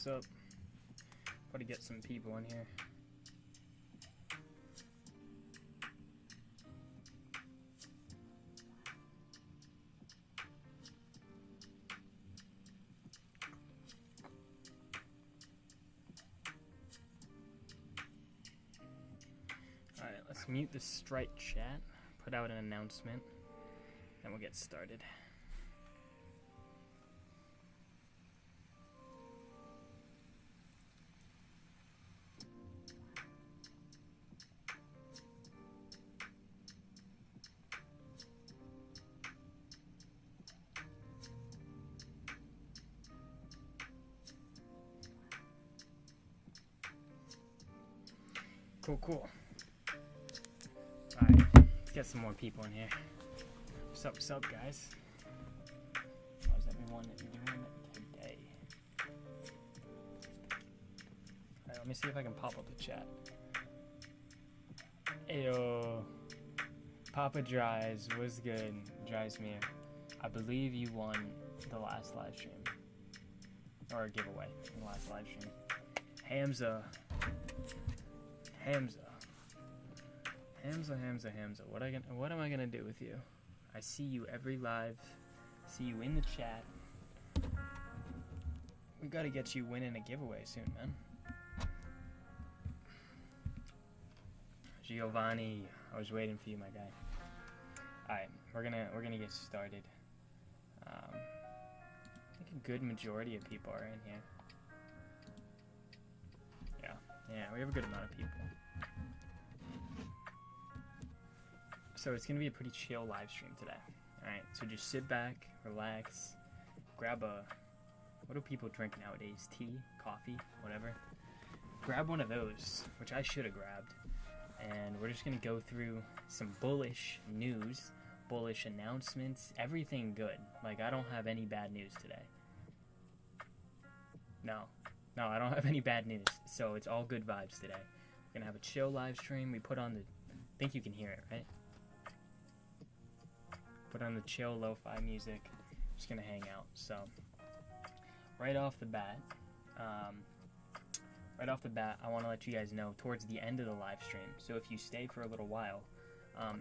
up? Got to get some people in here. Alright, let's mute the Strite chat, put out an announcement, then we'll get started. Cool. Alright, let's get some more people in here. What's up, guys? How's everyone doing today? Alright, let me see if I can pop up the chat. Ayo. Papa Dries, what's good? Dries me. I believe you won the last live stream. Or a giveaway in the last live stream. Hamza. What am I gonna do with you? I see you every live. See you in the chat. We gotta get you winning a giveaway soon, man. Giovanni, I was waiting for you, my guy. Alright, we're gonna get started. I think a good majority of people are in here. Yeah, we have a good amount of people. So it's gonna be a pretty chill live stream today. Alright, so just sit back, relax, grab what do people drink nowadays? Tea, coffee, whatever. Grab one of those, which I should have grabbed. And we're just gonna go through some bullish news, bullish announcements, everything good. Like, I don't have any bad news today. No, I don't have any bad news. So it's all good vibes today. We're gonna have a chill live stream. We put on the, I think you can hear it, right? Put on the chill lo-fi music. Just gonna hang out. So right off the bat, I want to let you guys know towards the end of the live stream. So if you stay for a little while,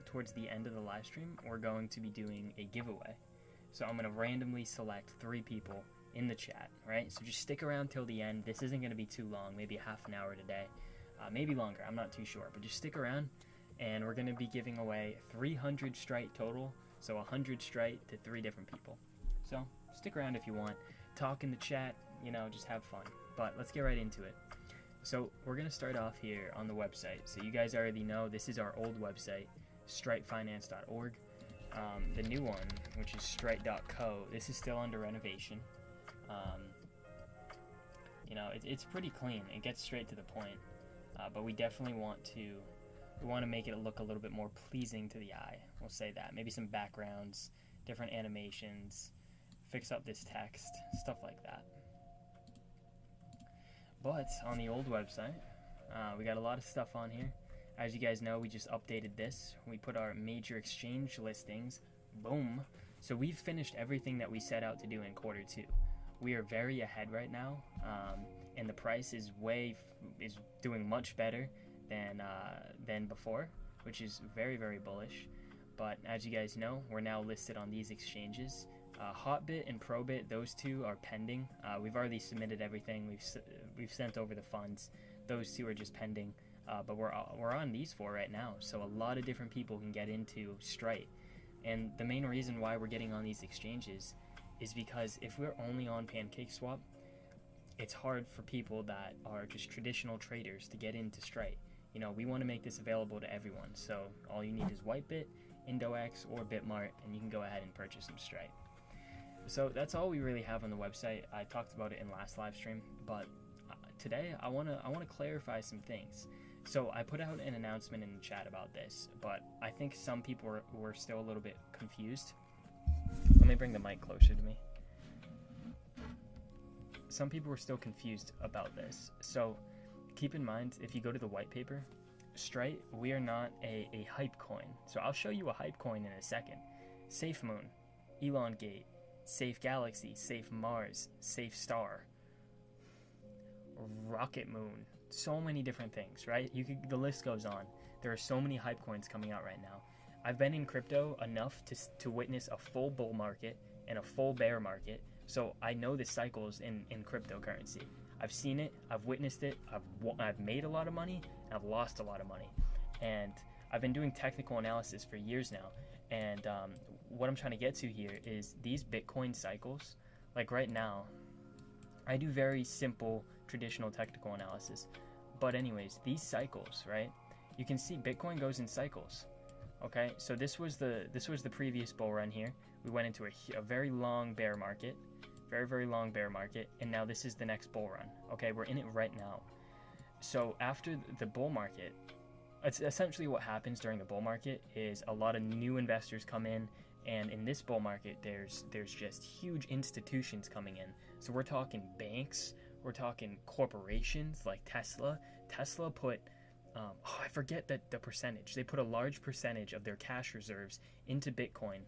towards the end of the live stream, we're going to be doing a giveaway. So I'm gonna randomly select 3 people in the chat, right? So just stick around till the end. This isn't gonna be too long, maybe a half an hour today, maybe longer. I'm not too sure, but just stick around, and we're gonna be giving away 300 Strite total. So 100 Strite to 3 different people. So stick around if you want. Talk in the chat, just have fun. But let's get right into it. So we're going to start off here on the website. So you guys already know this is our old website, stritefinance.org. The new one, which is strite.co, this is still under renovation. It's pretty clean. It gets straight to the point. But we definitely want to make it look a little bit more pleasing to the eye. We'll say that. Maybe some backgrounds, different animations, fix up this text, stuff like that. But on the old website, we got a lot of stuff on here. As you guys know, we just updated this. We put our major exchange listings. Boom. So we've finished everything that we set out to do in quarter 2. We are very ahead right now, and the price is doing much better than before, which is very, very bullish. But as you guys know, we're now listed on these exchanges. Hotbit and Probit, those 2 are pending. We've already submitted everything. We've sent over the funds. Those 2 are just pending. But we're on these 4 right now. So a lot of different people can get into Strite. And the main reason why we're getting on these exchanges is because if we're only on PancakeSwap, it's hard for people that are just traditional traders to get into Strite. We want to make this available to everyone. So all you need is Whitebit, IndoX, or Bitmart, and you can go ahead and purchase some Strite. So that's all we really have on the website. I talked about it in last live stream, but today I want to clarify some things. So I put out an announcement in the chat about this, but I think some people were still a little bit confused. Let me bring the mic closer to me. Some people were still confused about this. So keep in mind, if you go to the white paper, Strite, we are not a hype coin. So I'll show you a hype coin in a second. Safe Moon, Elongate, Safe Galaxy, Safe Mars, Safe Star. rocket moon, so many different things, right? The list goes on. There are so many hype coins coming out right now. I've been in crypto enough to witness a full bull market and a full bear market, so I know the cycles in cryptocurrency. I've seen it, I've witnessed it, I've made a lot of money, and I've lost a lot of money. And I've been doing technical analysis for years now, and what I'm trying to get to here is these Bitcoin cycles. Like right now, I do very simple traditional technical analysis, but anyways, these cycles, right? You can see Bitcoin goes in cycles. Okay, so this was the previous bull run here. We went into a very long bear market, very long bear market, and now this is the next bull run. Okay, we're in it right now. So after the bull market, it's essentially what happens during the bull market is a lot of new investors come in, and in this bull market, there's just huge institutions coming in. So we're talking banks, we're talking corporations like Tesla. Tesla put I forget the percentage. They put a large percentage of their cash reserves into Bitcoin.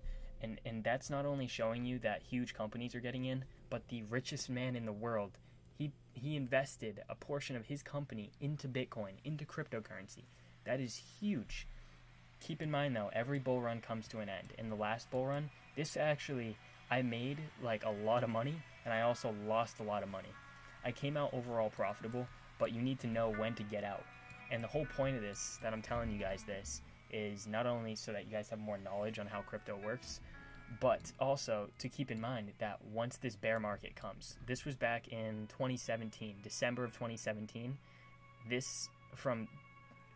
And that's not only showing you that huge companies are getting in, but the richest man in the world, he invested a portion of his company into Bitcoin, into cryptocurrency. That is huge. Keep in mind though, every bull run comes to an end. In the last bull run, I made like a lot of money, and I also lost a lot of money. I came out overall profitable, but you need to know when to get out. And the whole point of this, that I'm telling you guys this, is not only so that you guys have more knowledge on how crypto works, but also to keep in mind that once this bear market comes, this was back in 2017, December of 2017, from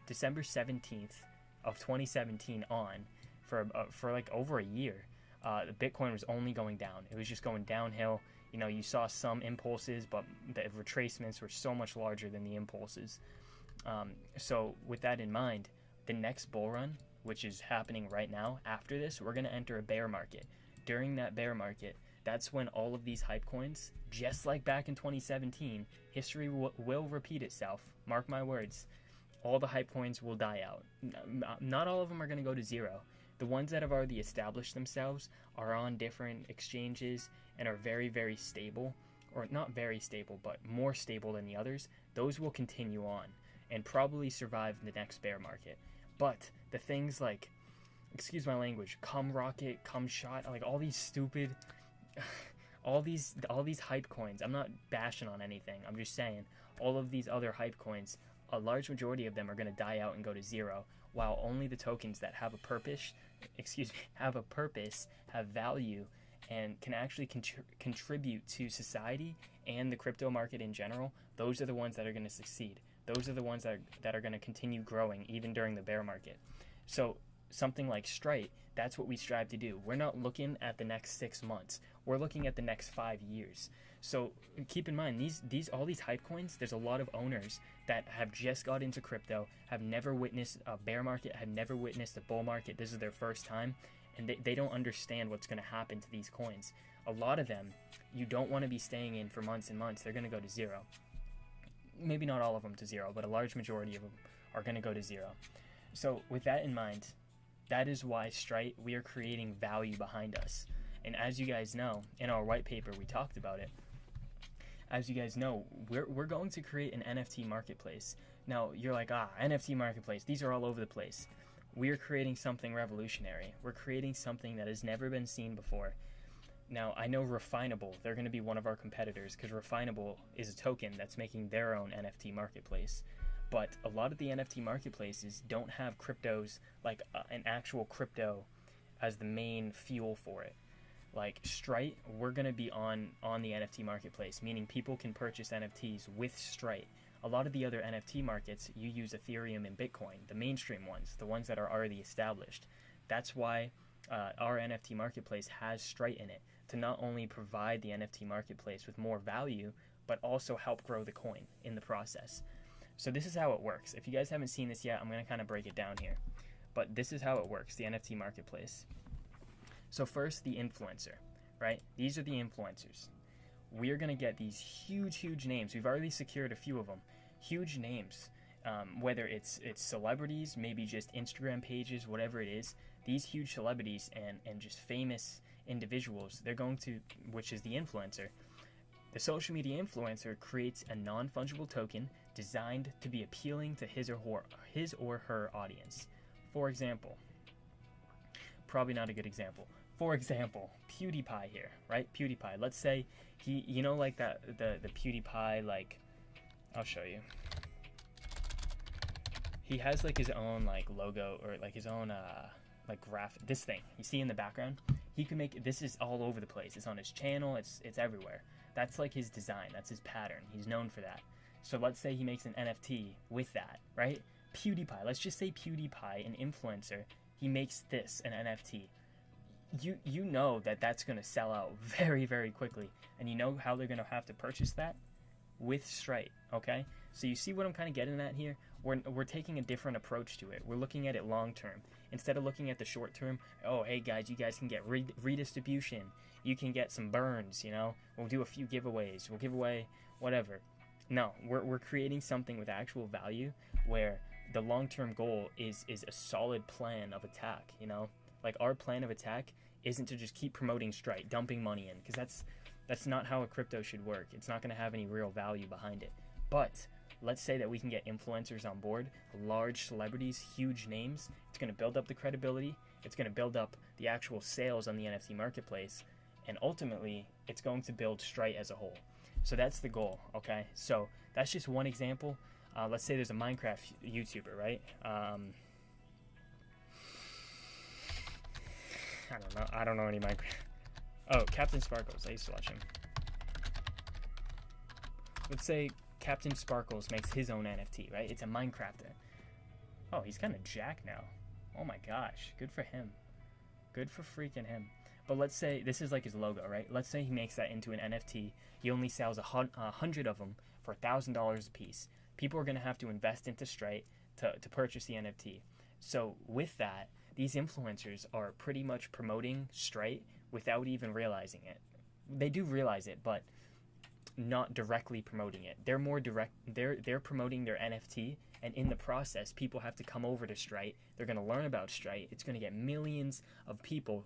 December 17th of 2017 on, for like over a year, the Bitcoin was only going down. It was just going downhill. You know, you saw some impulses, but the retracements were so much larger than the impulses. So with that in mind, the next bull run, which is happening right now, after this, we're going to enter a bear market. During that bear market, that's when all of these hype coins, just like back in 2017, history will repeat itself. Mark my words. All the hype coins will die out. Not all of them are going to go to zero. The ones that have already established themselves are on different exchanges and are very stable, or not very stable, but more stable than the others. Those will continue on and probably survive the next bear market. But the things like, excuse my language, cum rocket, cum shot, like all these stupid, all these hype coins, I'm not bashing on anything, I'm just saying, all of these other hype coins, a large majority of them are going to die out and go to zero, while only the tokens that have a purpose, have value, and can actually contribute to society and the crypto market in general, those are the ones that are going to succeed. Those are the ones that are going to continue growing even during the bear market. So something like Strite, that's what we strive to do. We're not looking at the next 6 months. We're looking at the next 5 years. So keep in mind, all these hype coins, there's a lot of owners that have just got into crypto, have never witnessed a bear market, have never witnessed a bull market. This is their first time, and they don't understand what's going to happen to these coins. A lot of them, you don't want to be staying in for months and months. They're going to go to zero. Maybe not all of them to zero, but a large majority of them are going to go to zero. So with that in mind, that is why Strite, we are creating value behind us. And as you guys know, in our white paper, we talked about it. As you guys know, we're going to create an NFT marketplace. Now, you're like, NFT marketplace, these are all over the place. We are creating something revolutionary. We're creating something that has never been seen before. Now, I know Refinable, they're going to be one of our competitors because Refinable is a token that's making their own NFT marketplace. But a lot of the NFT marketplaces don't have cryptos, like an actual crypto as the main fuel for it. Like Strite, we're going to be on the NFT marketplace, meaning people can purchase NFTs with Strite. A lot of the other NFT markets, you use Ethereum and Bitcoin, the mainstream ones, the ones that are already established. That's why our NFT marketplace has Strite in it, to not only provide the NFT marketplace with more value, but also help grow the coin in the process. So this is how it works. If you guys haven't seen this yet, I'm going to kind of break it down here. But this is how it works, the NFT marketplace. So first, the influencer, right? These are the influencers. We're going to get these huge names. We've already secured a few of them. Huge names. Whether it's celebrities, maybe just Instagram pages, whatever it is. These huge celebrities and just famous individuals, they're going to, which is the influencer, The social media influencer creates a non-fungible token designed to be appealing to his or her audience. For example, probably not a good example. For example, PewDiePie here, right? PewDiePie. Let's say he, you know, like that the PewDiePie, like, I'll show you. He has like his own like logo, or like his own like graphic. This thing you see in the background, he can make. This is all over the place. It's on his channel. It's everywhere. That's like his design. That's his pattern. He's known for that. So let's say he makes an NFT with that, right? PewDiePie. Let's just say PewDiePie, an influencer, he makes this an NFT. You know that that's going to sell out very, very quickly, and you know how they're going to have to purchase that with Strite. Okay, so you see what I'm kind of getting at here. We're taking a different approach to it. We're looking at it long term instead of looking at the short term. Oh, hey guys, you guys can get redistribution. You can get some burns. You know, we'll do a few giveaways. We'll give away whatever. No, we're creating something with actual value where the long term goal is a solid plan of attack. You know, like our plan of attack isn't to just keep promoting Strite, dumping money in, because that's not how a crypto should work. It's not going to have any real value behind it. But let's say that we can get influencers on board, large celebrities, huge names. It's going to build up the credibility. It's going to build up the actual sales on the NFT marketplace. And ultimately, it's going to build Strite as a whole. So that's the goal, okay? So that's just one example. Let's say there's a Minecraft YouTuber, right? I don't know any Minecraft. Oh, Captain Sparkles. I used to watch him. Let's say Captain Sparkles makes his own NFT, right? It's a Minecrafter. Oh, he's kind of jacked now. Oh my gosh. Good for him. Good for freaking him. But let's say this is like his logo, right? Let's say he makes that into an NFT. He only sells 100 of them for $1,000 a piece. People are going to have to invest into Strite to purchase the NFT. So with that, these influencers are pretty much promoting Strite without even realizing it. They do realize it, but not directly promoting it. They're more direct. They're promoting their NFT, and in the process, people have to come over to Strite. They're going to learn about Strite. It's going to get millions of people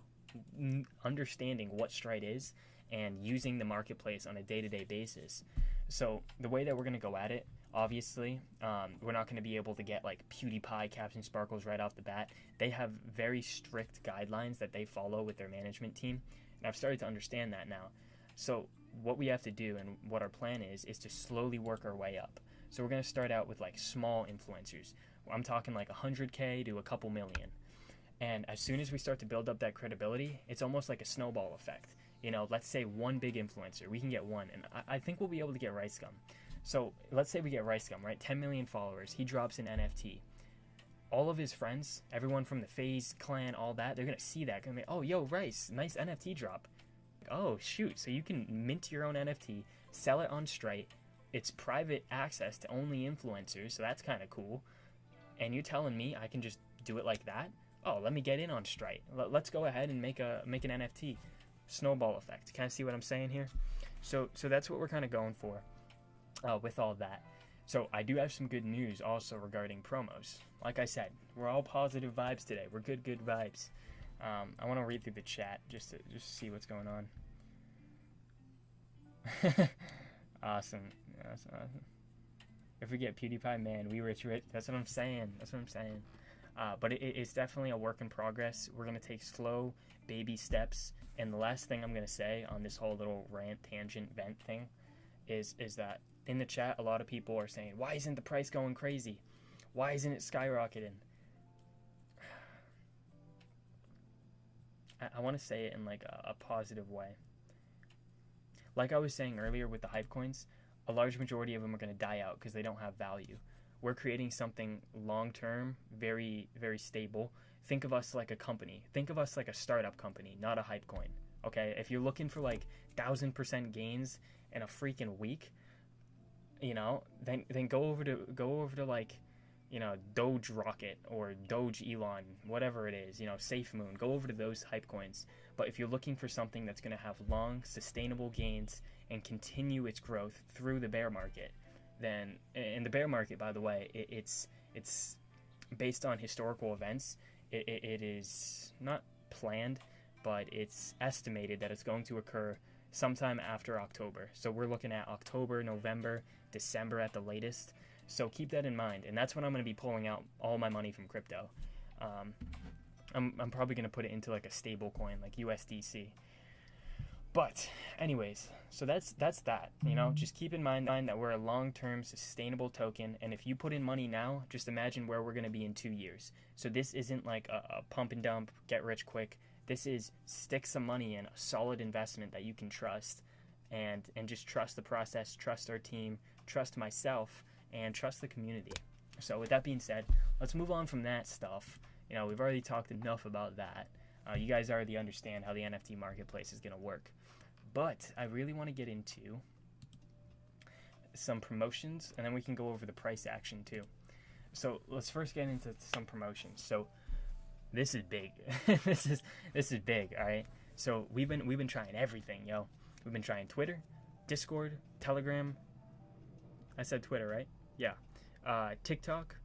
understanding what Strite is and using the marketplace on a day-to-day basis. So the way that we're going to go at it, obviously, we're not going to be able to get like PewDiePie, Captain Sparkles right off the bat. They have very strict guidelines that they follow with their management team, and I've started to understand that now. So what we have to do and what our plan is to slowly work our way up. So we're going to start out with like small influencers. I'm talking like 100K to a couple million. And as soon as we start to build up that credibility, it's almost like a snowball effect. You know, let's say one big influencer, we can get one, and I think we'll be able to get Rice Gum. So let's say we get Rice Gum, right? 10 million followers. He drops an NFT. All of his friends, everyone from the FaZe clan, all that, they're going to see that. Going to be, oh, yo, Rice, nice NFT drop. Oh, shoot. So you can mint your own NFT, sell it on Strite. It's private access to only influencers, so that's kind of cool. And you're telling me I can just do it like that? Oh, let me get in on Strite. Let's go ahead and make an NFT. Snowball effect. Kind of see what I'm saying here? So that's what we're kind of going for with all that. So I do have some good news also regarding promos. Like I said, we're all positive vibes today. We're good vibes. I want to read through the chat just to see what's going on. Awesome. If we get PewDiePie, man, we rich. That's what I'm saying. But it's definitely a work in progress. We're going to take slow baby steps. And the last thing I'm going to say on this whole little rant, tangent, vent thing is that in the chat, a lot of people are saying, why isn't the price going crazy? Why isn't it skyrocketing? I want to say it in like a positive way. Like I was saying earlier with the hype coins, a large majority of them are going to die out because they don't have value. We're creating something long-term, very, very stable. Think of us like a company. Think of us like a startup company, not a hype coin. Okay? If you're looking for like 1,000% gains in a freaking week, you know, then go over to like, you know, Doge Rocket or Doge Elon, whatever it is, you know, Safe Moon. Go over to those hype coins. But if you're looking for something that's going to have long, sustainable gains and continue its growth through the bear market, then in the bear market, by the way, it's based on historical events. It is not planned, but it's estimated that it's going to occur sometime after October. So we're looking at October, November, December at the latest. So keep that in mind. And that's when I'm going to be pulling out all my money from crypto. I'm probably going to put it into like a stable coin like USDC. But anyways, so that's that. Just keep in mind that we're a long-term sustainable token, and if you put in money now, just imagine where we're going to be in 2 years. So this isn't like a pump and dump, get rich quick. This is stick some money in, a solid investment that you can trust, and just trust the process, trust our team, trust myself, and trust the community. So with that being said, let's move on from that stuff. We've already talked enough about that. You guys already understand how the NFT marketplace is going to work. But I really want to get into some promotions, and then we can go over the price action too. So let's first get into some promotions. So this is big. this is big, all right? So we've been trying everything, yo. We've been trying Twitter, Discord, Telegram. I said Twitter, right? Yeah. TikTok,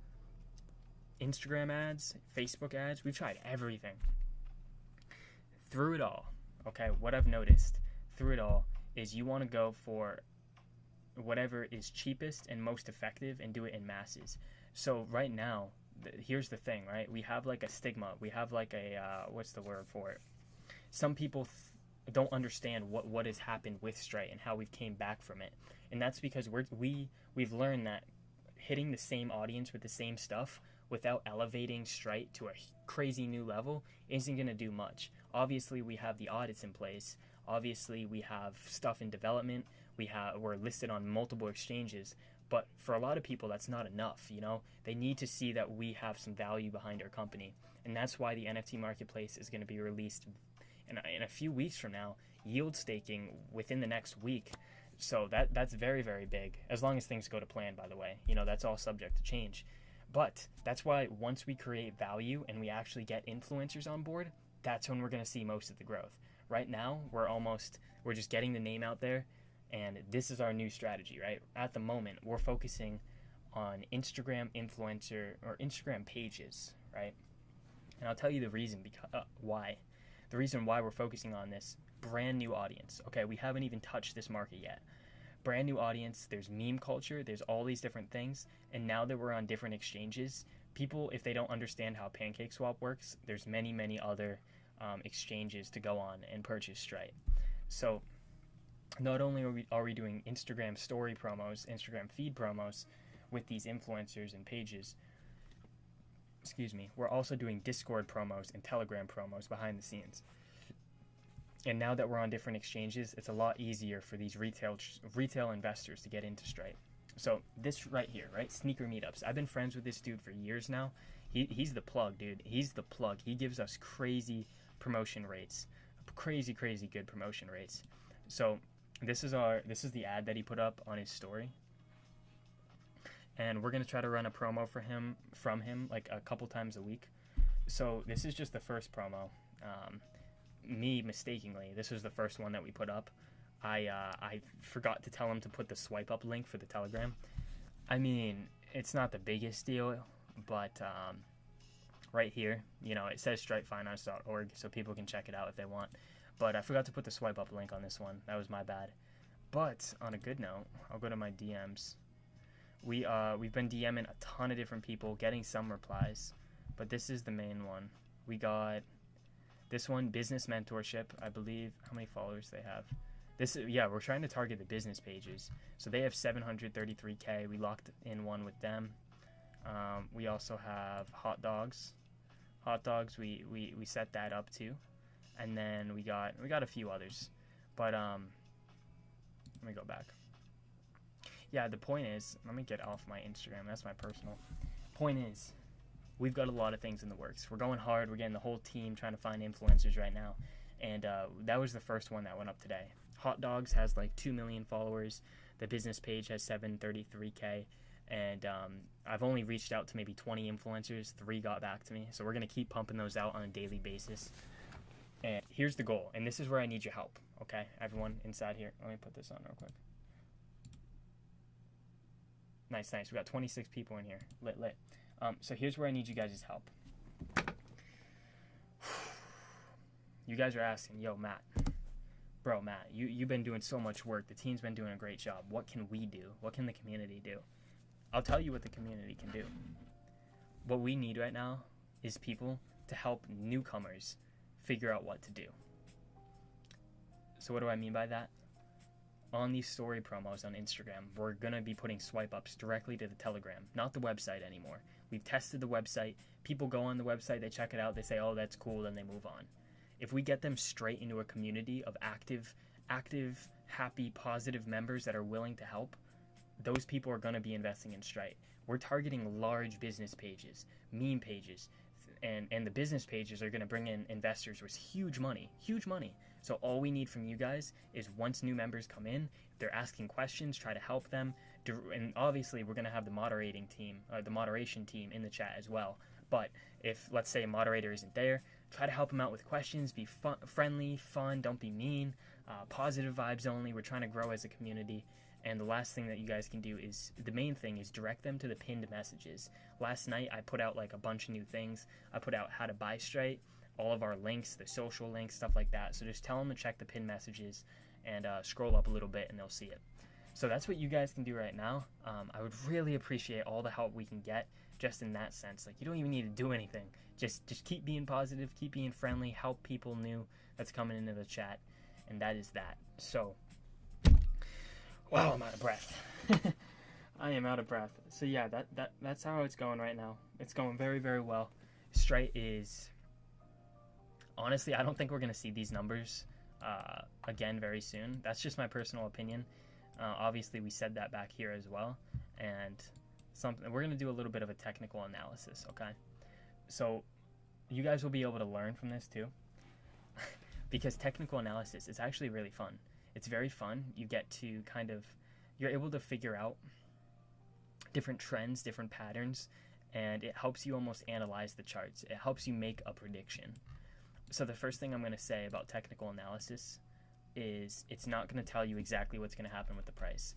Instagram ads, Facebook ads. We've tried everything. Through it all, okay, what I've noticed through it all is you want to go for whatever is cheapest and most effective and do it in masses. So right now, here's the thing, right? We have like a stigma. We have like a, what's the word for it? Some people don't understand what has happened with Strite and how we've came back from it. And that's because we've learned that hitting the same audience with the same stuff without elevating Strite to a crazy new level isn't going to do much. Obviously, we have the audits in place. Obviously, we have stuff in development. We're listed on multiple exchanges. But for a lot of people, that's not enough. They need to see that we have some value behind our company. And that's why the NFT Marketplace is going to be released in a few weeks from now, yield staking within the next week. So that's very, very big, as long as things go to plan, by the way. That's all subject to change. But that's why once we create value and we actually get influencers on board, that's when we're going to see most of the growth. Right now, we're just getting the name out there, and this is our new strategy, right? At the moment, we're focusing on Instagram influencer or Instagram pages, right? And I'll tell you the reason why. The reason why we're focusing on this brand new audience. Okay, we haven't even touched this market yet. Brand new audience, there's meme culture, there's all these different things, and now that we're on different exchanges, people, if they don't understand how PancakeSwap works, there's many, many other exchanges to go on and purchase Strite. So not only are we doing Instagram story promos, Instagram feed promos with these influencers and pages, we're also doing Discord promos and Telegram promos behind the scenes. And now that we're on different exchanges, it's a lot easier for these retail investors to get into Strite. So this right here, right? Sneaker meetups. I've been friends with this dude for years now. He's the plug, dude. He's the plug. He gives us crazy promotion rates. Crazy good promotion rates. So this is the ad that he put up on his story. And we're going to try to run a promo from him like a couple times a week. So this is just the first promo. Me mistakenly, this was the first one that we put up. I forgot to tell him to put the swipe up link for the Telegram. I mean, it's not the biggest deal, but right here, it says stritefinance.org, so people can check it out if they want. But I forgot to put the swipe up link on this one. That was my bad. But on a good note, I'll go to my DMs. We've been DMing a ton of different people, getting some replies, but this is the main one. We got this one, business mentorship, I believe. How many followers they have? We're trying to target the business pages. So they have 733K. We locked in one with them. We also have hot dogs. We set that up too. And then we got a few others. But let me go back. Yeah, the point is, let me get off my Instagram. That's my personal. Point is, we've got a lot of things in the works. We're going hard. We're getting the whole team trying to find influencers right now. And that was the first one that went up today. Hot Dogs has like 2 million followers. The business page has 733K. And I've only reached out to maybe 20 influencers. 3 got back to me. So we're going to keep pumping those out on a daily basis. And here's the goal. And this is where I need your help. Okay, everyone inside here. Let me put this on real quick. Nice. We got 26 people in here. Lit. So here's where I need you guys' help. You guys are asking, yo, Matt, bro, Matt, you've been doing so much work. The team's been doing a great job. What can we do? What can the community do? I'll tell you what the community can do. What we need right now is people to help newcomers figure out what to do. So what do I mean by that? On these story promos on Instagram, we're going to be putting swipe ups directly to the Telegram, not the website anymore. We've tested the website. People go on the website, they check it out, they say, oh, that's cool, then they move on. If we get them straight into a community of active, happy, positive members that are willing to help, those people are going to be investing in Strite. We're targeting large business pages, meme pages, and the business pages are going to bring in investors with huge money. So all we need from you guys is once new members come in, if they're asking questions, try to help them. And obviously we're going to have the moderation team in the chat as well. But if, let's say, a moderator isn't there, try to help them out with questions, be friendly, fun, don't be mean, positive vibes only. We're trying to grow as a community. And the last thing that you guys can do is, the main thing is direct them to the pinned messages. Last night I put out like a bunch of new things. I put out how to buy Strite, all of our links, the social links, stuff like that. So just tell them to check the pinned messages and scroll up a little bit and they'll see it. So that's what you guys can do right now. I would really appreciate all the help we can get just in that sense. Like, you don't even need to do anything. Just keep being positive, keep being friendly, help people new that's coming into the chat. And that is that. So, wow, I'm out of breath. I am out of breath. So yeah, that's how it's going right now. It's going very, very well. Strite is, honestly, I don't think we're going to see these numbers again very soon. That's just my personal opinion. Obviously, we said that back here as well. And we're going to do a little bit of a technical analysis, okay? So you guys will be able to learn from this too. Because technical analysis is actually really fun. It's very fun. You get to you're able to figure out different trends, different patterns, and it helps you almost analyze the charts. It helps you make a prediction. So the first thing I'm going to say about technical analysis is it's not going to tell you exactly what's going to happen with the price.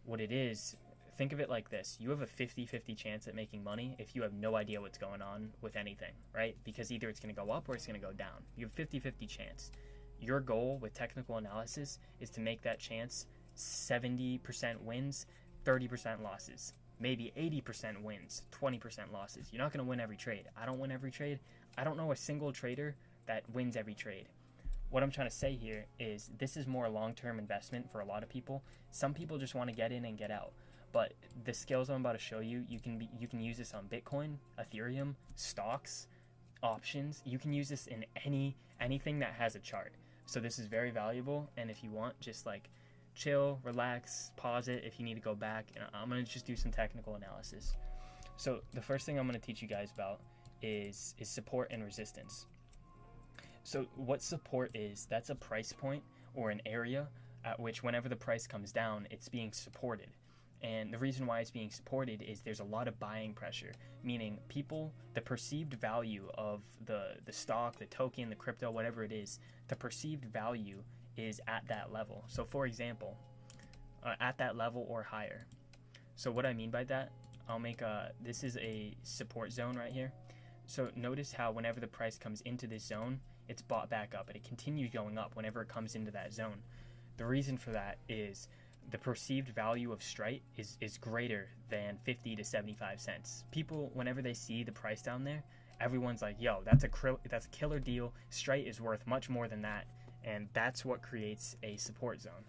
What it is, think of it like this. You have a 50-50 chance at making money if you have no idea what's going on with anything, right? Because either it's going to go up or it's going to go down. You have 50-50 chance. Your goal with technical analysis is to make that chance 70% wins, 30% losses. Maybe 80% wins, 20% losses. You're not going to win every trade. I don't win every trade. I don't know a single trader that wins every trade. What I'm trying to say here is this is more long-term investment for a lot of people. Some people just want to get in and get out. But the skills I'm about to show you, you can use this on Bitcoin, Ethereum, stocks, options. You can use this in anything that has a chart. So this is very valuable. And if you want, just like chill, relax, pause it if you need to go back. And I'm going to just do some technical analysis. So the first thing I'm going to teach you guys about is support and resistance. So what support is, that's a price point or an area at which whenever the price comes down, it's being supported. And the reason why it's being supported is there's a lot of buying pressure, meaning people, the perceived value of the stock, the token, the crypto, whatever it is, the perceived value is at that level. So for example, at that level or higher. So what I mean by that, this is a support zone right here. So notice how whenever the price comes into this zone, it's bought back up and it continues going up whenever it comes into that zone. The reason for that is the perceived value of Strite is greater than 50 to 75 cents. People, whenever they see the price down there, everyone's like, yo, that's a killer deal. Strite is worth much more than that. And that's what creates a support zone.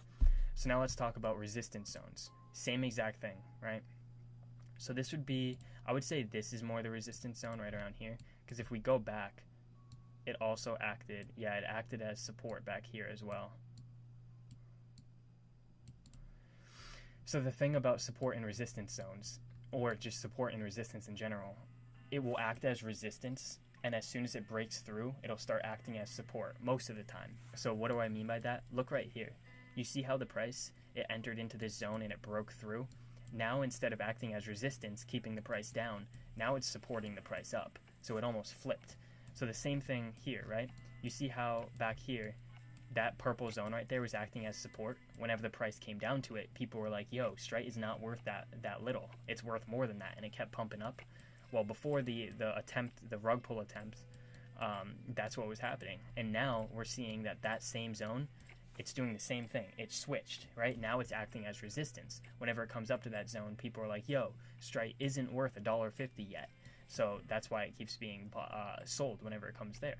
So now let's talk about resistance zones. Same exact thing, right? So this would be, I would say this is more the resistance zone right around here. Because if we go back, it also acted as support back here as well. So the thing about support and resistance zones, or just support and resistance in general, it will act as resistance, and as soon as it breaks through, it'll start acting as support most of the time. So what do I mean by that? Look right here. You see how the price, it entered into this zone and it broke through? Now instead of acting as resistance, keeping the price down, now it's supporting the price up. So it almost flipped. So the same thing here, right? You see how back here, that purple zone right there was acting as support. Whenever the price came down to it, people were like, yo, Strite is not worth that little. It's worth more than that. And it kept pumping up. Well, before the rug pull attempt, that's what was happening. And now we're seeing that same zone it's doing the same thing. It switched, right? Now it's acting as resistance. Whenever it comes up to that zone, people are like, yo, Strite isn't worth $1.50 yet. So that's why it keeps being sold whenever it comes there.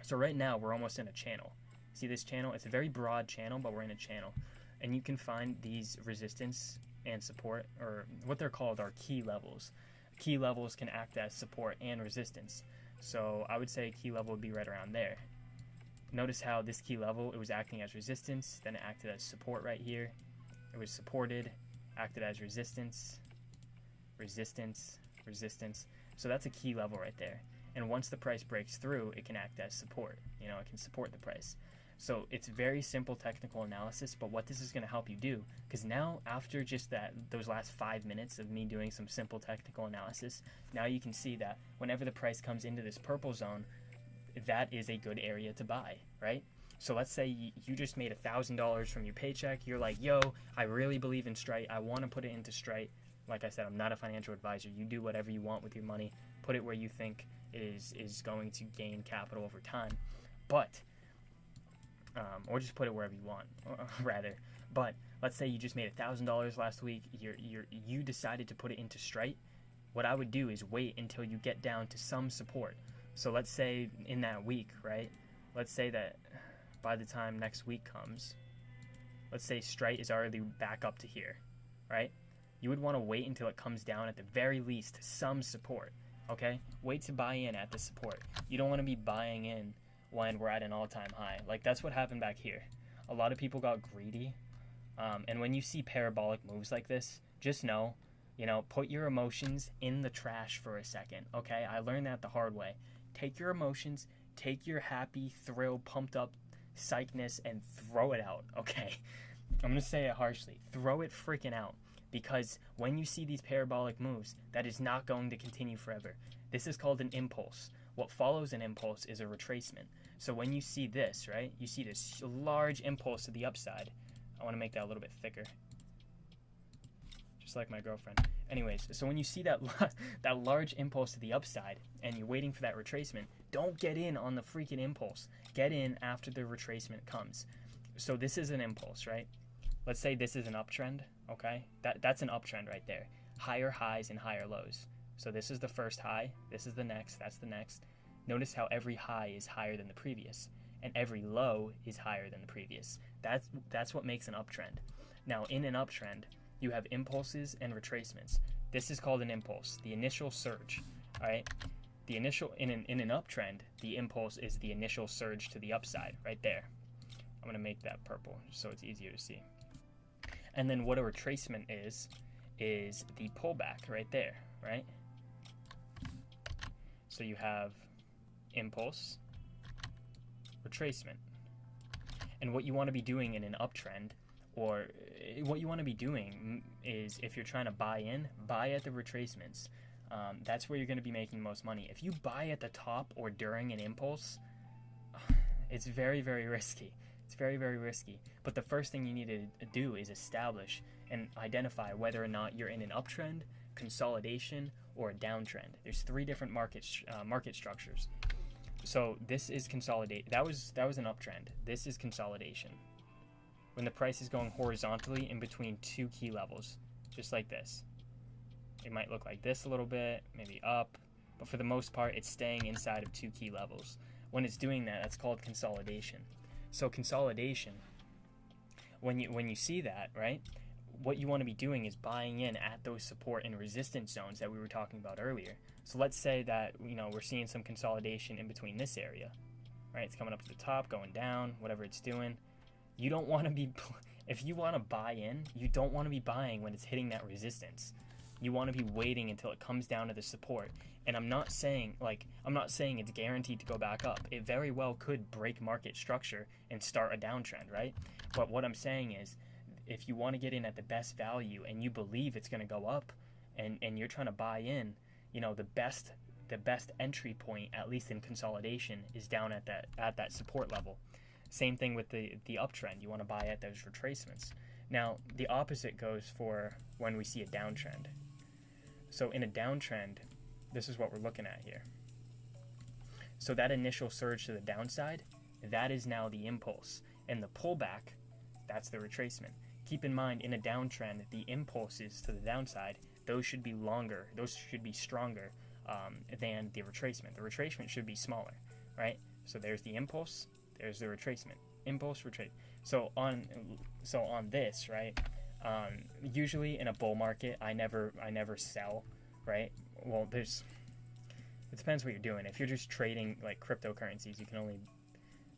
So right now we're almost in a channel. See this channel? It's a very broad channel, but we're in a channel. And you can find these resistance and support, or what they're called are key levels. Key levels can act as support and resistance. So I would say a key level would be right around there. Notice how this key level, it was acting as resistance, then it acted as support right here. It was supported, acted as resistance, resistance, resistance. So that's a key level right there. And once the price breaks through, it can act as support. You know, it can support the price. So it's very simple technical analysis, but what this is going to help you do, because now after just those last 5 minutes of me doing some simple technical analysis, now you can see that whenever the price comes into this purple zone, that is a good area to buy, right? So let's say you just made $1,000 from your paycheck. You're like, yo, I really believe in Strite. I want to put it into Strite. Like I said, I'm not a financial advisor. You do whatever you want with your money. Put it where you think is going to gain capital over time. But or just put it wherever you want, rather. But let's say you just made $1,000 last week. You decided to put it into Strite. What I would do is wait until you get down to some support. So let's say in that week, right? Let's say that by the time next week comes, let's say Strite is already back up to here, right? You would want to wait until it comes down at the very least some support, okay? Wait to buy in at the support. You don't want to be buying in when we're at an all-time high. Like, that's what happened back here. A lot of people got greedy, and when you see parabolic moves like this, just know, put your emotions in the trash for a second, okay? I learned that the hard way. Take your emotions, take your happy, thrill, pumped up psychness, and throw it out, okay? I'm going to say it harshly. Throw it freaking out, because when you see these parabolic moves, that is not going to continue forever. This is called an impulse. What follows an impulse is a retracement. So when you see this, right, you see this large impulse to the upside. I want to make that a little bit thicker, just like my girlfriend. Anyways, so when you see that large impulse to the upside and you're waiting for that retracement, don't get in on the freaking impulse. Get in after the retracement comes. So this is an impulse, right? Let's say this is an uptrend, okay? That's an uptrend right there. Higher highs and higher lows. So this is the first high, this is the next, that's the next. Notice how every high is higher than the previous, and every low is higher than the previous. That's what makes an uptrend. Now, in an uptrend, you have impulses and retracements. This is called an impulse, the initial surge, all right? The initial, in an uptrend, the impulse is the initial surge to the upside, right there. I'm gonna make that purple so it's easier to see. And then what a retracement is the pullback right there, right? So you have impulse, retracement. And what you want to be doing in an uptrend, or what you want to be doing is, if you're trying to buy in, buy at the retracements. That's where you're going to be making the most money. If you buy at the top or during an impulse, it's very, very risky. It's very, very risky. But the first thing you need to do is establish and identify whether or not you're in an uptrend, consolidation, or a downtrend. There's 3 different market structures. So this is consolidate. That was an uptrend. This is consolidation. When the price is going horizontally in between 2 key levels, just like this. It might look like this a little bit, maybe up, but for the most part, it's staying inside of 2 key levels. When it's doing that, that's called consolidation. So consolidation, when you see that, right, what you want to be doing is buying in at those support and resistance zones that we were talking about earlier. So let's say that, we're seeing some consolidation in between this area, right? It's coming up to the top, going down, whatever it's doing. You don't want to be, if you want to buy in, you don't want to be buying when it's hitting that resistance. You want to be waiting until it comes down to the support. And I'm not saying it's guaranteed to go back up. It very well could break market structure and start a downtrend, right? But what I'm saying is, if you want to get in at the best value and you believe it's going to go up, and you're trying to buy in, the best entry point, at least in consolidation, is down at that support level. Same thing with the uptrend. You want to buy at those retracements. Now, the opposite goes for when we see a downtrend. So in a downtrend, this is what we're looking at here. So that initial surge to the downside, that is now the impulse. And the pullback, that's the retracement. Keep in mind, in a downtrend, the impulses to the downside, those should be longer, those should be stronger than the retracement. The retracement should be smaller, right? So there's the impulse, there's the retracement. Impulse, retrace. So on this, right? Usually in a bull market, I never sell, right? Well, it depends what you're doing. If you're just trading like cryptocurrencies, you can only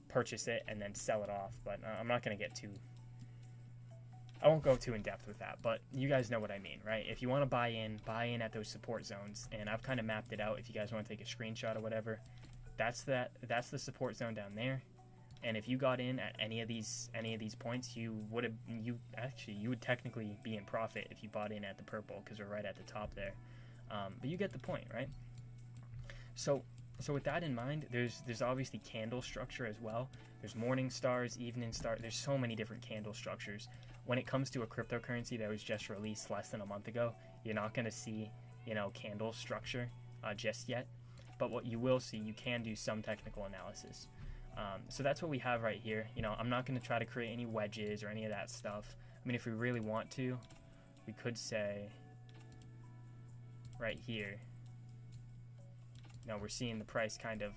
purchase it and then sell it off. But I'm not going to get I won't go too in depth with that, but you guys know what I mean, right? If you want to buy in at those support zones, and I've kind of mapped it out. If you guys want to take a screenshot or whatever, that's the support zone down there. And if you got in at any of these points, you would technically be in profit if you bought in at the purple, because we're right at the top there. But you get the point, right? So with that in mind, there's obviously candle structure as well. There's morning stars, evening stars. There's so many different candle structures. When it comes to a cryptocurrency that was just released less than a month ago, you're not going to see, candle structure just yet. But what you will see, you can do some technical analysis. So that's what we have right here. I'm not going to try to create any wedges or any of that stuff. I mean, if we really want to, we could say right here, we're seeing the price kind of,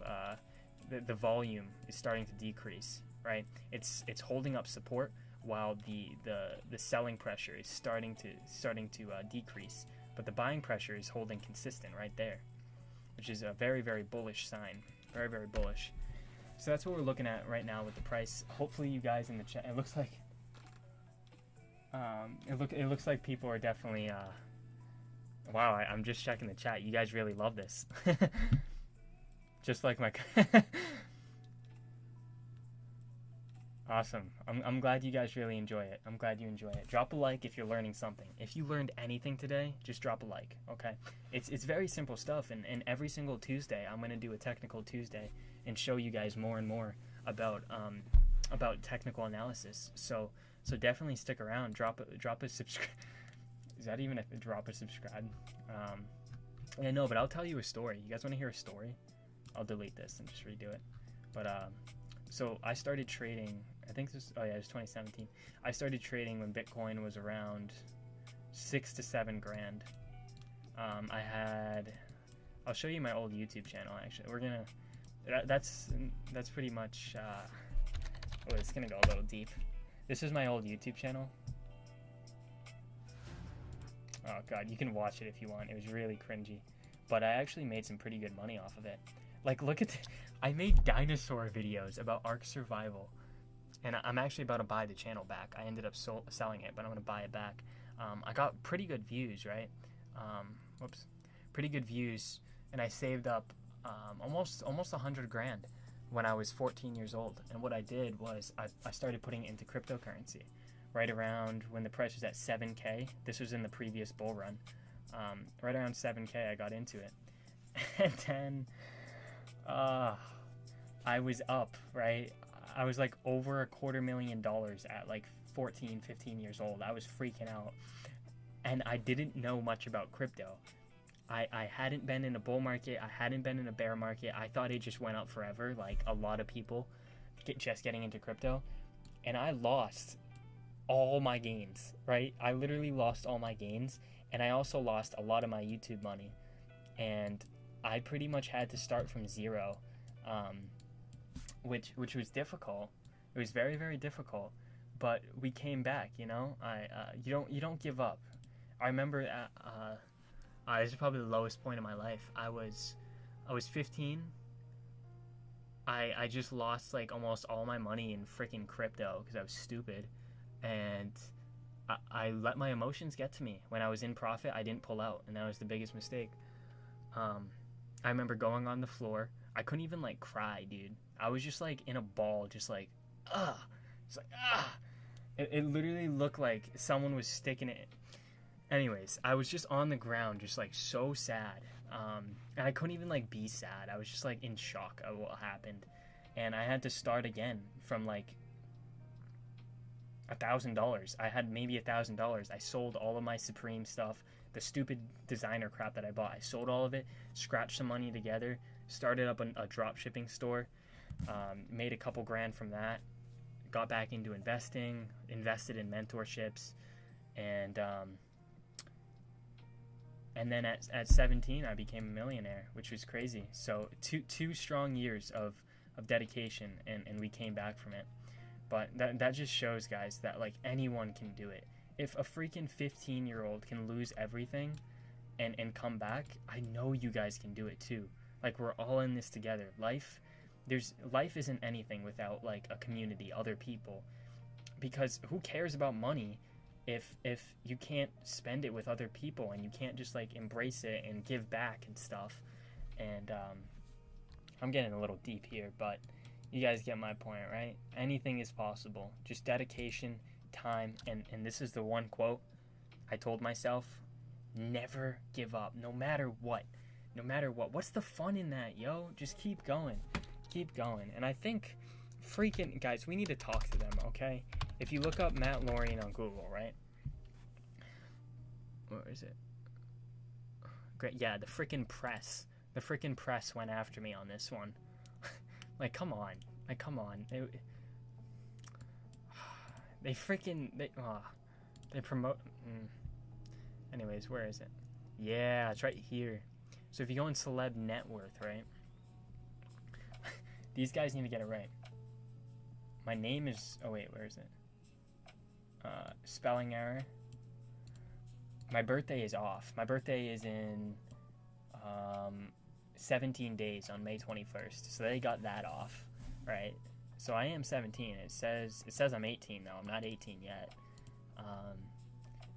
the volume is starting to decrease, right? It's holding up support while the selling pressure is starting to decrease, but the buying pressure is holding consistent right there, which is a very, very bullish sign. Very, very bullish. So that's what we're looking at right now with the price. Hopefully you guys in the chat, it looks like people are definitely wow, I'm just checking the chat. You guys really love this. Just like my Awesome. I'm glad you guys really enjoy it. I'm glad you enjoy it. Drop a like if you're learning something. If you learned anything today, just drop a like, okay? It's very simple stuff, and every single Tuesday I'm going to do a technical Tuesday and show you guys more and more about technical analysis. So definitely stick around. Drop a subscribe. Is that even a drop a subscribe? Yeah, no, but I'll tell you a story. You guys want to hear a story? I'll delete this and just redo it. But so I started trading, I think this, it was 2017. I started trading when Bitcoin was around 6 to 7 grand. I'll show you my old YouTube channel, actually. We're gonna, that's pretty much, it's gonna go a little deep. This is my old YouTube channel. Oh god, you can watch it if you want. It was really cringy. But I actually made some pretty good money off of it. Like, look at I made dinosaur videos about Ark Survival. And I'm actually about to buy the channel back. I ended up selling it, but I'm going to buy it back. I got pretty good views, right? Pretty good views. And I saved up almost 100 grand when I was 14 years old. And what I did was I started putting it into cryptocurrency. Right around when the price was at 7K. This was in the previous bull run. Right around 7K I got into it. And then I was up, right? I was like over $250,000 at like 14, 15 years old. I was freaking out. And I didn't know much about crypto. I hadn't been in a bull market. I hadn't been in a bear market. I thought it just went up forever, like a lot of people just getting into crypto. And I lost all my gains, right? I literally lost all my gains. And I also lost a lot of my YouTube money. And I pretty much had to start from zero, which was difficult. It was very, very difficult, but we came back. You don't give up. I remember this is probably the lowest point of my life. I was 15. I just lost like almost all my money in freaking crypto because I was stupid, and I let my emotions get to me. When I was in profit, I didn't pull out, and that was the biggest mistake. I remember going on the floor. I couldn't even like cry, dude. I was just like in a ball, just like, it's like, It literally looked like someone was sticking it. Anyways, I was just on the ground, just like so sad. And I couldn't even like be sad. I was just like in shock of what happened. And I had to start again from like $1,000. I had maybe $1,000. I sold all of my Supreme stuff, the stupid designer crap that I bought. I sold all of it, scratched some money together, started up a drop shipping store, made a couple grand from that, got back into investing, invested in mentorships, and then at 17 I became a millionaire, which was crazy. So two strong years of dedication, and we came back from it. But that just shows, guys, that like anyone can do it. If a freaking 15-year-old can lose everything and come back, I know you guys can do it too. Like, we're all in this together. Life isn't anything without like a community, other people. Because who cares about money if you can't spend it with other people, and you can't just like embrace it and give back and stuff. And I'm getting a little deep here, but you guys get my point, right? Anything is possible. Just dedication, time, and this is the one quote I told myself: never give up, no matter what. No matter what. What's the fun in that, yo? Just keep going. Keep going. And I think, freaking, guys, we need to talk to them, okay? If you look up Matt Lorien on Google, right? Where is it? Great. Yeah, the freaking press. The freaking press went after me on this one. Like, come on. Like, come on. They promote... Anyways, where is it? Yeah, it's right here. So if you go in celeb net worth, right? These guys need to get it right. My name is... Oh, wait, where is it? Spelling error. My birthday is off. My birthday is in 17 days on May 21st. So they got that off, right? So I am 17. It says I'm 18 though. I'm not 18 yet.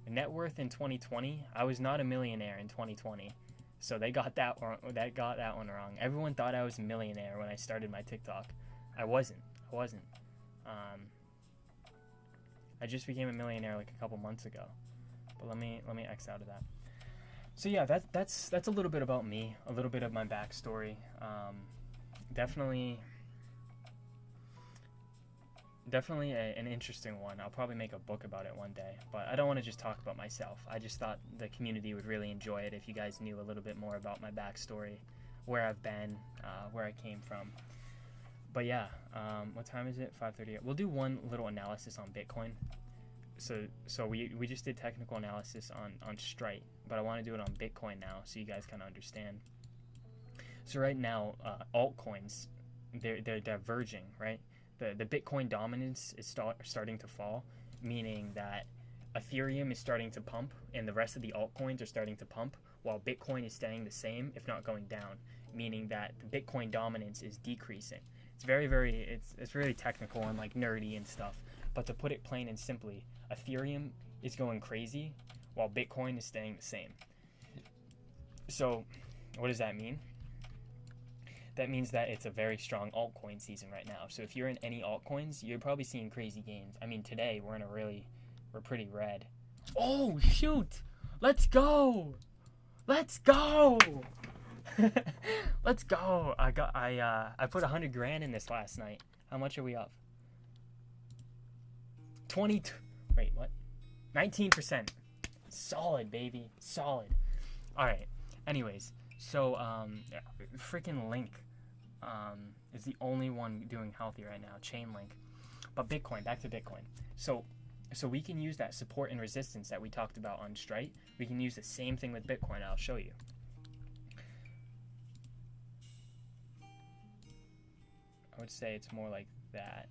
Net worth in 2020. I was not a millionaire in 2020. So they got that one wrong. Everyone thought I was a millionaire when I started my TikTok. I wasn't. I just became a millionaire like a couple months ago. But let me X out of that. So yeah, that's a little bit about me, a little bit of my backstory. Definitely an interesting one. I'll probably make a book about it one day, but I don't want to just talk about myself. I just thought the community would really enjoy it if you guys knew a little bit more about my backstory, where I've been, where I came from. But yeah, what time is it? 5:38. We'll do one little analysis on Bitcoin. So we just did technical analysis on Strite, but I want to do it on Bitcoin now so you guys kind of understand. So right now, altcoins, they're diverging, right? The Bitcoin dominance is starting to fall, meaning that Ethereum is starting to pump and the rest of the altcoins are starting to pump, while Bitcoin is staying the same, if not going down, meaning that the Bitcoin dominance is decreasing. It's it's really technical and like nerdy and stuff, but to put it plain and simply, Ethereum is going crazy while Bitcoin is staying the same. So what does that mean? That means that it's a very strong altcoin season right now. So if you're in any altcoins, you're probably seeing crazy gains. I mean, today we're pretty red. Oh shoot! Let's go! Let's go! Let's go! I put 100 grand in this last night. How much are we up? 22. Wait, what? 19%. Solid, baby. Solid. All right. Anyways, so freaking Link is the only one doing healthy right now. Chainlink. But Bitcoin. Back to Bitcoin. So we can use that support and resistance that we talked about on Strite. We can use the same thing with Bitcoin. I'll show you. I would say it's more like that.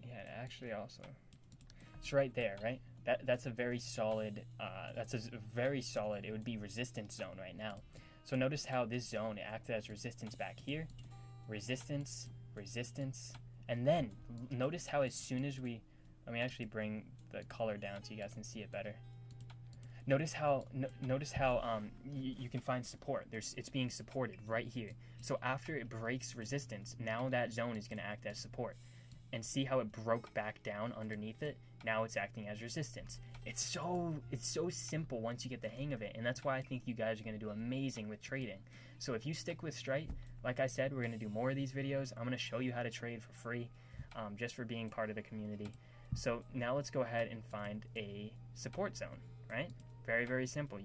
Yeah, actually also. It's right there, right? That's a very solid, it would be resistance zone right now. So notice how this zone acted as resistance back here. Resistance, and then notice how as soon as let me actually bring the color down so you guys can see it better. Notice how you can find support. It's being supported right here. So after it breaks resistance, now that zone is going to act as support. And see how it broke back down underneath it? Now it's acting as resistance. It's so simple once you get the hang of it, and that's why I think you guys are going to do amazing with trading. So if you stick with Strite, like I said, we're going to do more of these videos. I'm going to show you how to trade for free, just for being part of the community. So now let's go ahead and find a support zone, right? Very, very simple.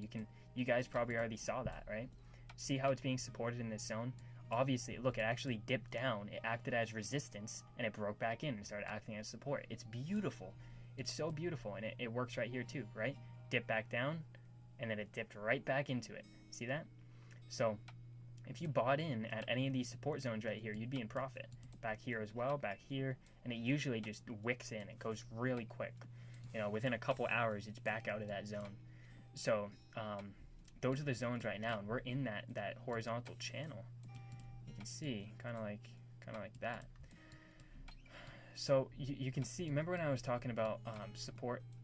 You guys probably already saw that, right? See how it's being supported in this zone? Obviously, look, it actually dipped down, it acted as resistance, and it broke back in and started acting as support. It's beautiful. It's so beautiful, and it works right here too, right? Dip back down, and then it dipped right back into it. See that? So if you bought in at any of these support zones right here, you'd be in profit. Back here as well, back here, and it usually just wicks in. It goes really quick. You know, within a couple hours, it's back out of that zone. So those are the zones right now, and we're in that horizontal channel. You can see, kind of like that. So you can see, remember when I was talking about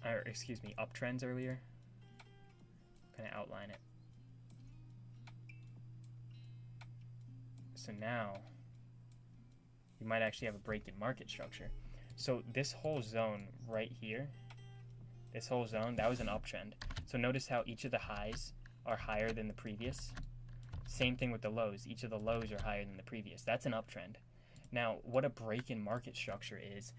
uptrends earlier? Kind of outline it. So now you might actually have a break in market structure. So this whole zone right here, this whole zone, that was an uptrend. So notice how each of the highs are higher than the previous. Same thing with the lows. Each of the lows are higher than the previous. That's an uptrend. Now, what a break in market structure is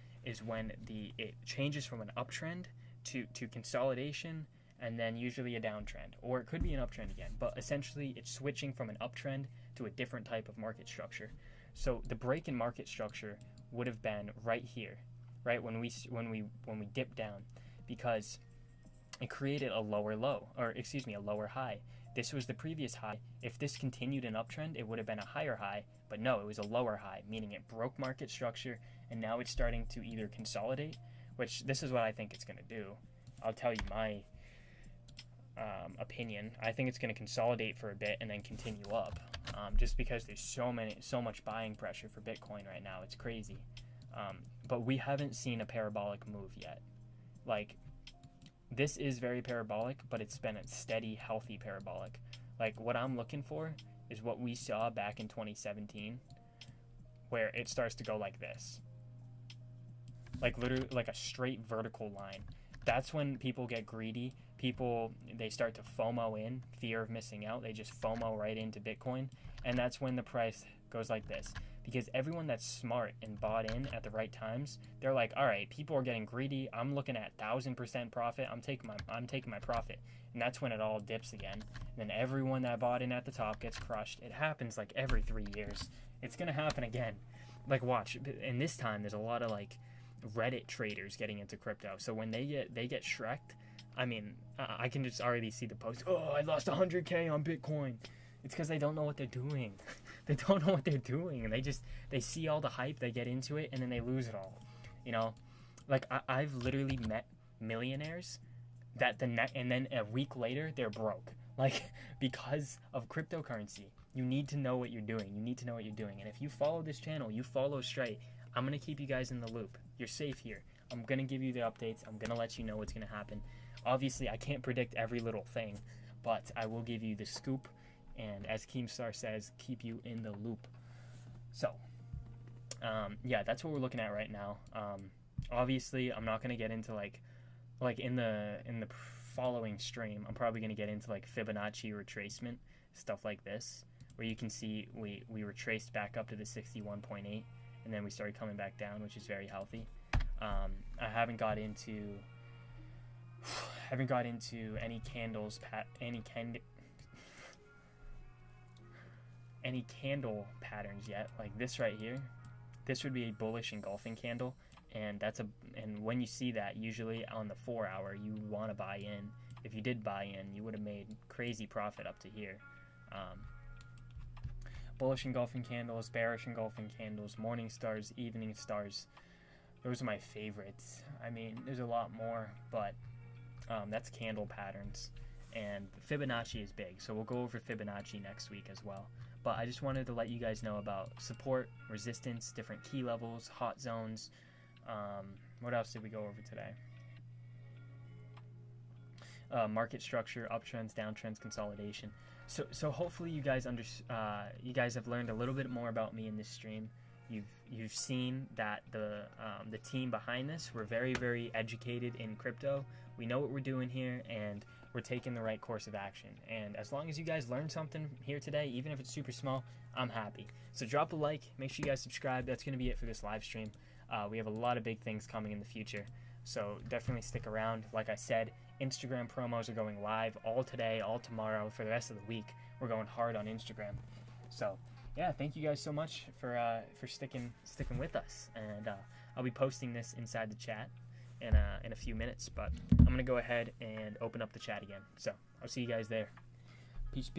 when it changes from an uptrend to consolidation, and then usually a downtrend, or it could be an uptrend again, but essentially it's switching from an uptrend to a different type of market structure. So the break in market structure would have been right here, right when we dipped down, because it created a lower low, or excuse me, a lower high. This was the previous high. If this continued an uptrend, it would have been a higher high, but no, it was a lower high, meaning it broke market structure, and now it's starting to either consolidate, which this is what I think it's going to do. I'll tell you my opinion. I think it's going to consolidate for a bit and then continue up, just because there's so much buying pressure for Bitcoin right now. It's crazy. But we haven't seen a parabolic move yet. Like, this is very parabolic, but it's been a steady, healthy parabolic. Like, what I'm looking for is what we saw back in 2017, where it starts to go like this. Like, literally, like a straight vertical line. That's when people get greedy. They start to FOMO in, fear of missing out. They just FOMO right into Bitcoin. And that's when the price goes like this. Because everyone that's smart and bought in at the right times, they're like, all right, people are getting greedy. I'm looking at 1,000% profit. I'm taking my profit. And that's when it all dips again. And then everyone that bought in at the top gets crushed. It happens like every 3 years. It's going to happen again. Like, watch. And this time, there's a lot of, like, Reddit traders getting into crypto. So when they get shreked, I mean, I can just already see the post. Oh, I lost 100K on Bitcoin. It's because they don't know what they're doing. They don't know what they're doing, and they see all the hype, they get into it, and then they lose it all. You know, like I've literally met millionaires and then a week later they're broke, like, because of cryptocurrency. You need to know what you're doing. And if you follow this channel, you follow Strite, I'm gonna keep you guys in the loop. You're safe here. I'm gonna give you the updates. I'm gonna let you know what's gonna happen. Obviously, I can't predict every little thing, but I will give you the scoop. And as Keemstar says, keep you in the loop. So, yeah, that's what we're looking at right now. Obviously, I'm not gonna get into like in the following stream. I'm probably gonna get into like Fibonacci retracement, stuff like this, where you can see we retraced back up to the 61.8, and then we started coming back down, which is very healthy. I haven't got into any candles, any candle patterns yet. Like this right here, this would be a bullish engulfing candle, and and when you see that, usually on the 4 hour, you want to buy in. If you did buy in, you would have made crazy profit up to here. Bullish engulfing candles, bearish engulfing candles, morning stars, evening stars, those are my favorites. I mean, there's a lot more, but that's candle patterns. And Fibonacci is big, so we'll go over Fibonacci next week as well. But I just wanted to let you guys know about support, resistance, different key levels, hot zones. What else did we go over today? Market structure, uptrends, downtrends, consolidation. So hopefully you guys have learned a little bit more about me in this stream. You've seen that the team behind this, we're very, very educated in crypto. We know what we're doing here, and we're taking the right course of action. And as long as you guys learned something here today, even if it's super small, I'm happy. So drop a like, make sure you guys subscribe. That's going to be it for this live stream. We have a lot of big things coming in the future, so definitely stick around. Like I said, Instagram promos are going live all today, all tomorrow. For the rest of the week, we're going hard on Instagram. So yeah, thank you guys so much for sticking with us, and I'll be posting this inside the chat in a few minutes, but I'm gonna go ahead and open up the chat again. So I'll see you guys there. Peace.